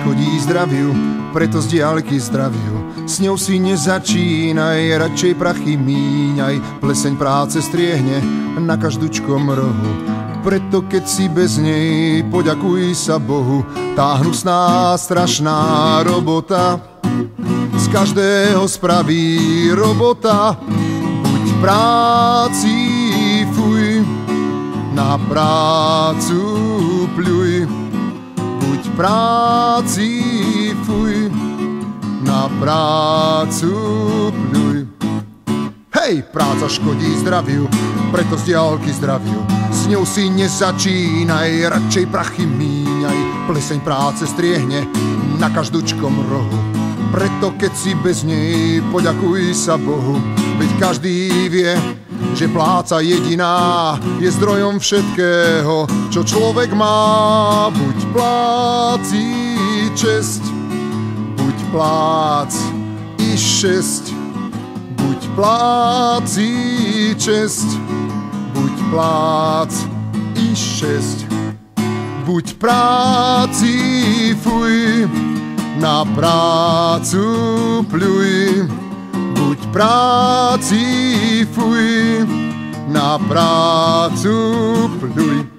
škodí zdraviu, preto z diaľky zdraviu. S ňou si nezačínaj, radšej prachy míňaj. Pleseň práce striehne na každúčkom rohu. Preto keď si bez nej, poďakuj sa Bohu. Tá hnusná, strašná robota z každého spraví robota. Buď práci fuj, na prácu pľuj. Buď práci fuj, na prácu pľuj. Hej, práca škodí zdraviu, preto z diaľky zdraviu. S ňou si nezačínaj, radšej prachy míňaj. Pleseň práce striehne na každúčkom rohu. Preto keď si bez nej, poďakuj sa Bohu. Veď každý vie, že pláca jediná je zdrojom všetkého, čo človek má. Buď pláci česť, buď plác i šesť. Buď pláci česť, buď plác i šesť. Buď práci fuj, na prácu pľuj. Buď práci fuj, na prácu pľuj.